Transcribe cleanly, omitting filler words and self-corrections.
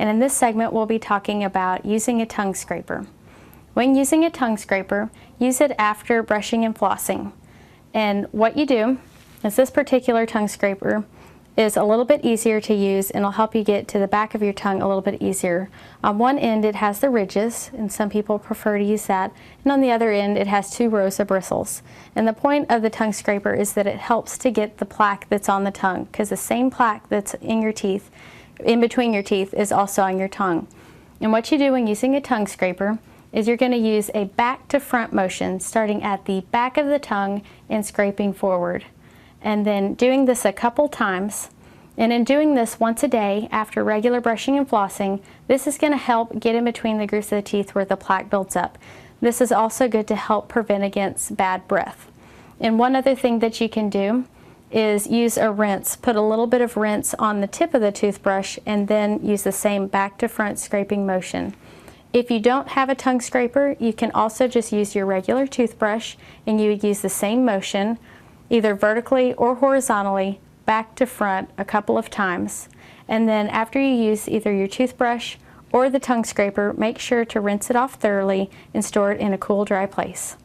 and in this segment we'll be talking about using a tongue scraper. When using a tongue scraper, use it after brushing and flossing. And what you do is this particular tongue scraper is a little bit easier to use and it'll help you get to the back of your tongue a little bit easier. On one end it has the ridges, and some people prefer to use that, and on the other end it has 2 rows of bristles. And the point of the tongue scraper is that it helps to get the plaque that's on the tongue, because the same plaque that's in your teeth, in between your teeth, is also on your tongue. And what you do when using a tongue scraper is you're going to use a back to front motion, starting at the back of the tongue and scraping forward. And then doing this a couple times, and in doing this once a day after regular brushing and flossing, this is going to help get in between the grooves of the teeth where the plaque builds up. This is also good to help prevent against bad breath. And one other thing that you can do is use a rinse. Put a little bit of rinse on the tip of the toothbrush and then use the same back to front scraping motion. If you don't have a tongue scraper, you can also just use your regular toothbrush and you would use the same motion, either vertically or horizontally, back to front a couple of times. And then after you use either your toothbrush or the tongue scraper, make sure to rinse it off thoroughly and store it in a cool, dry place.